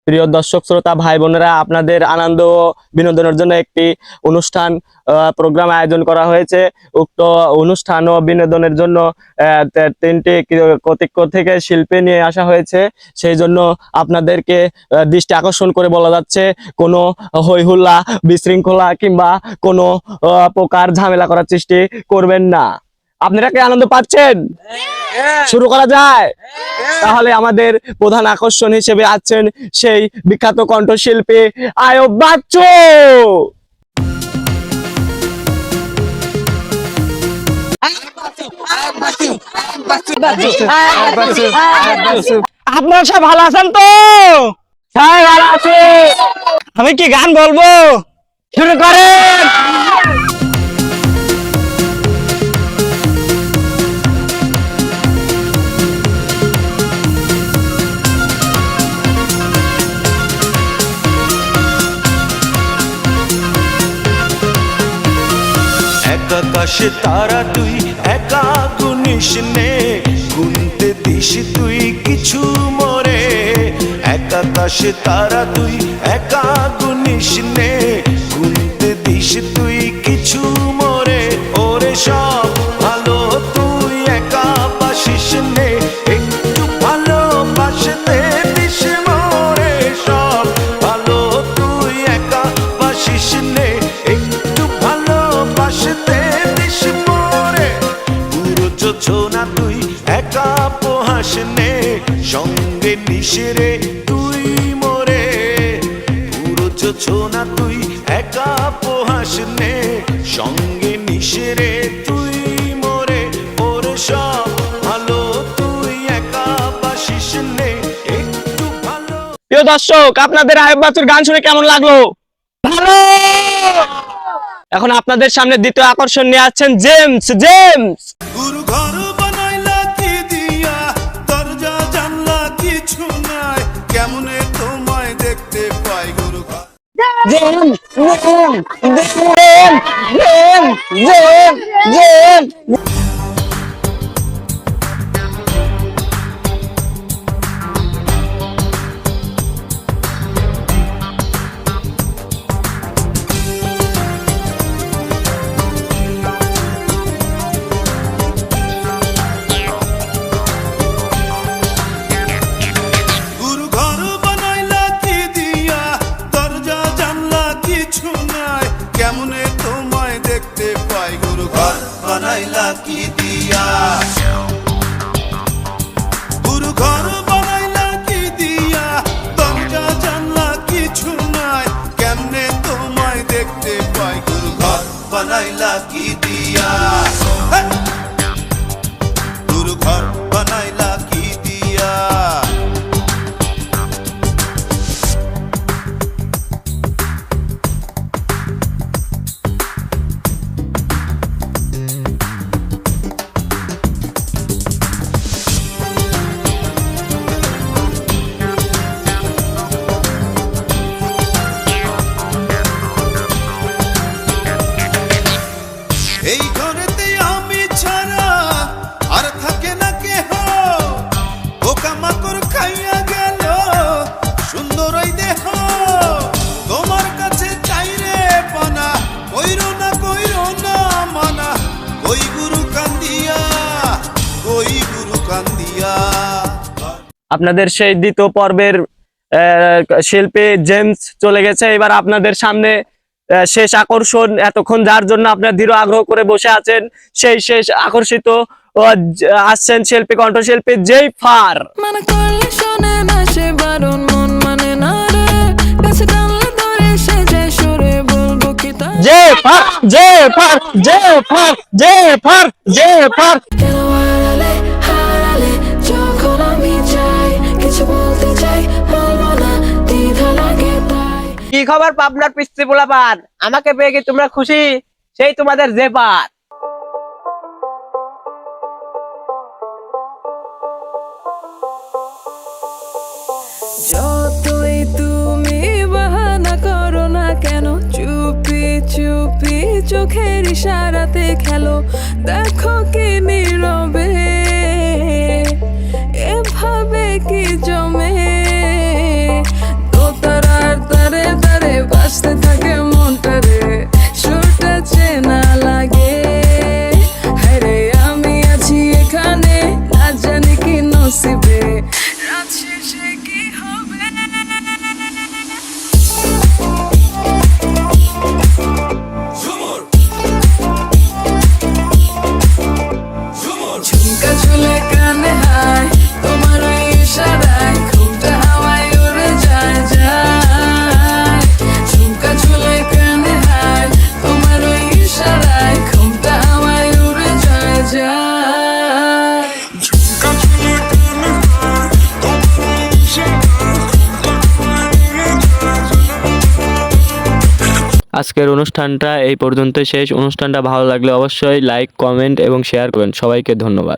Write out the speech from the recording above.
প্রিয় দর্শক শ্রোতা ভাই বোনেরা, আপনাদের আনন্দ ও বিনোদনের জন্য একটি অনুষ্ঠান প্রোগ্রাম আয়োজন করা হয়েছে। উক্ত অনুষ্ঠান ও বিনোদনের জন্য তিনটি কতিক্য থেকে শিল্পী নিয়ে আসা হয়েছে। সেই জন্য আপনাদেরকে দৃষ্টি আকর্ষণ করে বলা যাচ্ছে, কোনো হইহুল্লা, বিশৃঙ্খলা কিংবা কোনো প্রকার ঝামেলা করার সৃষ্টি করবেন না। আপনারা কি আনন্দ পাচ্ছেন? শুরু করা যায়? তাহলে আমাদের প্রধান আকর্ষণ হিসেবে আছেন সেই বিখ্যাত কণ্ঠশিল্পী আয়ুব বাচ্চু। আপনারা সব ভালো আছেন তো? হ্যাঁ, ভালো আছি। আমি কি গান বলবো? শুরু করেন। আকাশে তারা তুই একা গুনিস নে, গুনতে দিস তুই কিছু মরে। আকাশে তারা তুই একা গুনিস নে, গুনতে দিস তুই কিছু মরে। ওরে সব ভালো তুই একা বাসিস নে, একটু ভালো বাসতে দিস মরে। সব ভালো তুই একা বাসিস নে, একটু ভালো বাসতে দিস মরে। পুরো যোজনা তুই একা পোহাস নে, সঙ্গে নিশরে তুই মরে। পুরো যোজনা তুই একা পোহাস নে, সঙ্গে নিশরে তুই মরে। ওরে সব ভালো তুই একা বাসিস নে, একটু ভালো। প্রিয় দর্শক, আপনাদের আয়ুব বাচ্চুর গান শুনে কেমন লাগলো? ভালো। এখন আপনাদের সামনে দ্বিতীয় আকর্ষণ নিয়ে আসছেন জেমস। গুরু ঘর বানাইলা কি দিয়া, দরজা জানলা কিছু নাই, কেমনে তোমায় দেখতে পাই গুরু ঘর। গুরু ঘর বানাইলা কি দিয়া, দরজা জানলা কিছু নাই, কেমনে তোমায় দেখতে পাই গুরু ঘর বানাইলা কি দিয়া। গুরু ঘর বানাইলা কি দিয়া, দরজা জানলা কিছু নাই, কেমনে তোমায় দেখতে পাই গুরু ঘর বানাইলা কি দিয়া। গুরু ঘর বানাইলা কি দিয়া। এই ঘরেতে আমি ছাড়া আর থাকে না কেহ, পোকামাকড় খাইয়া গেল সুন্দর ওই দেহ। তোমার কাছে চাই রে পানা, কইরো না মানা, ওই গুরু কান্দিয়া, ওই গুরু কান্দিয়া। আপনাদের সেই দ্বিতীয় পর্বের শিল্পী জেমস চলে গেছে। এবার আপনাদের সামনে শেষ আকর্ষণ, এতক্ষণ যার জন্য আপনারা দৃঢ় আগ্রহ করে বসে আছেন, সেই শেষ আকর্ষিত আসছেন শিল্পী, কণ্ঠশিল্পী জেফার। মানে করলে শোনে না সে বারণ, মন মানে না রে, কাছে টানলে ধরে সে যায় সরে, বলবো কি তা জেফার জেফার জেফার জেফার জেফার। কেন হারালে হারালে যখন আমি চাই, কিছু বলতে চাই বলবো না, দ্বিধা লাগে তাই। কি খবর পাবনার পিস্তি পোলাপান? আমাকে পেয়ে কি তোমরা খুশি? সেই তোমাদের জেফার। যতই তুমি বাহানা করো না কেন, চুপি চুপি চোখের ইশারাতে খেলো, দেখো কি নীরবে এভাবে কি জমে। আজকের অনুষ্ঠানটা এই পর্যন্ত শেষ। অনুষ্ঠানটা ভালো লাগলে অবশ্যই লাইক, কমেন্ট এবং শেয়ার করবেন। সবাইকে ধন্যবাদ।